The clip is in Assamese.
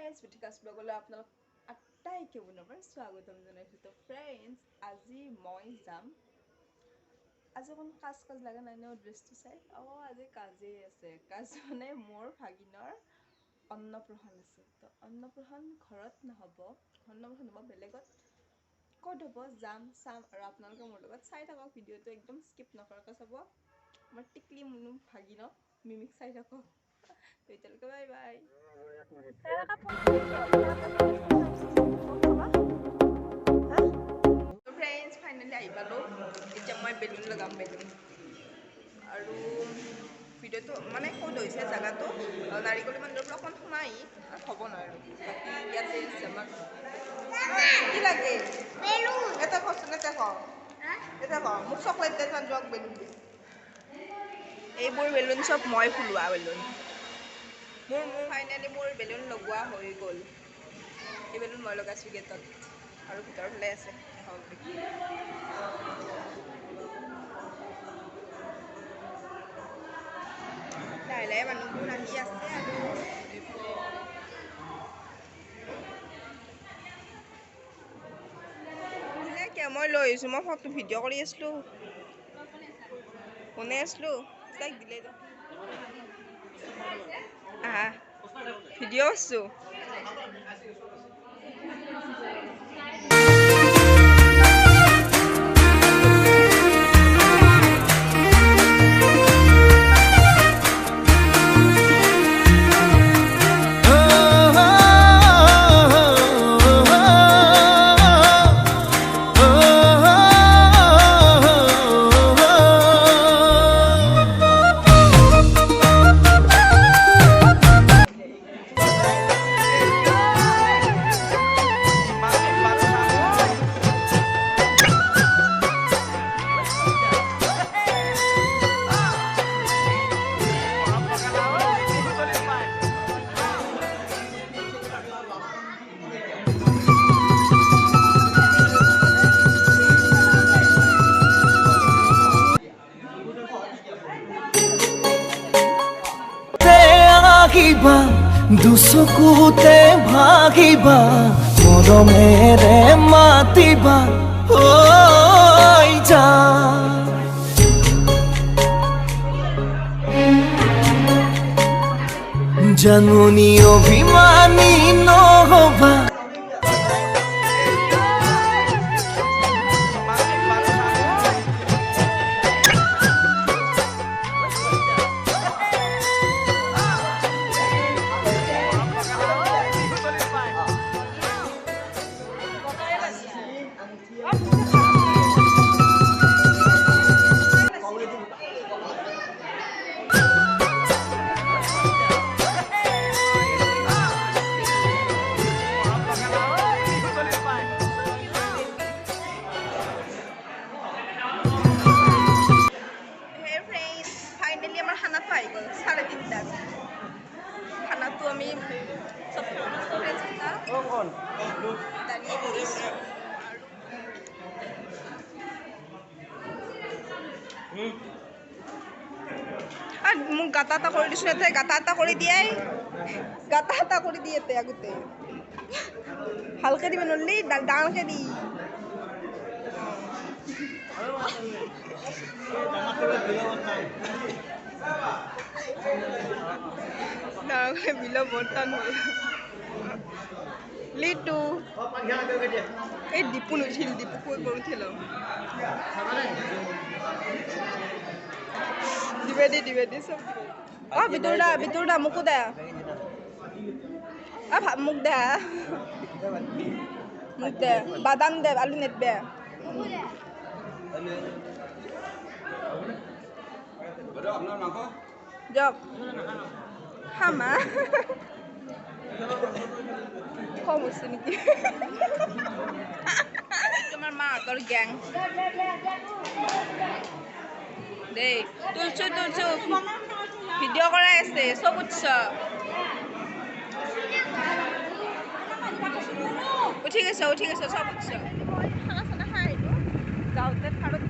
গাইজ বিথিকাছ ব্লগলৈ আপোনালোক আটাইকে পুনৰ স্বাগতম জনাইছোঁ। তো ফ্ৰেণ্ডছ, আজি মই যাম। আজি অকণ কাজ লাগা নাই ন ড্ৰেছটো চাই। আজি কাজেই আছে। কাজ মানে মোৰ ভাগিনৰ অন্নপ্ৰসন আছে। তো অন্নপ্ৰসন ঘৰত নহ'ব, অন্নপ্ৰসন হ'ব বেলেগত। ক'ত হ'ব যাম, চাম আৰু আপোনালোকে মোৰ লগত চাই থাকক। ভিডিঅ'টো একদম স্কিপ নকৰাকৈ চাব। আমাৰ টিকলি মুনু ভাগিনক মিমিক চাই থাকক। তো এতিয়ালৈকে বাই বাই। ফ্ৰেণ্ডছ, ফাইনেলি আহি পালোঁ। এতিয়া মই বেলুন লগাম আৰু ভিডিঅ'টো মানে ক'ত হৈছে জেগাটো নাৰিকলী মন্দিৰৰ পৰা অকণ সোমাই হ'ব নোৱাৰোঁ। বাকী ইয়াতে আছে আমাক কি লাগে এটা কচোন, এটা ক মোক চকলেট দে যোৱাক বেলুন দে। এইবোৰ বেলুন চব মই ফুলোৱা বেলুন। মোৰ ফাইনেলি মোৰ বেলুন লগোৱা হৈ গ'ল। এই বেলুন মই লগাইছোঁ গেটত আৰু ভিতৰৰ ফালে আছে। লাহে লাহে মানুহবোৰ আহি আছে আৰু মই লৈ আহিছোঁ। মই ফটো ভিডিঅ' কৰি আছিলোঁ, বনাই আছিলোঁ। তাইক দিলে ভিডিঅ' আছোঁ। দুচকুতে ভাগিবা মৰমেৰে মাতিবা হৈ যা জাননী অভিমানী নহবা। খানাটো আমি চব দালি দিছোঁ আৰু মোক গাটা এটা কৰি দিছোঁ। ইয়াতে গাটা এটা কৰি দিয়াই, গাটা এটা কৰি দিয়ে ইয়াতে আগতে ভালকে দিব নোৱাৰিলি, ডাঙৰকে দি বিলো বৰ্তন হ'ল লিটু এই দীপু নুঠিল, দীপু কৈ উঠিল দিবে দি চব ভিতর দা মুকু দে মুখ দে বাদাম দে আলু নেটবে জব খামা কম হৈছে নেকি তোমাৰ মাহঁতৰ গ্যাং দেই তুলছো ভিডিঅ' কৰাই আছে চব উৎস উঠি গৈছে চব উৎস খানা চানা খাই আহিলোঁ যাওঁতে থাৰত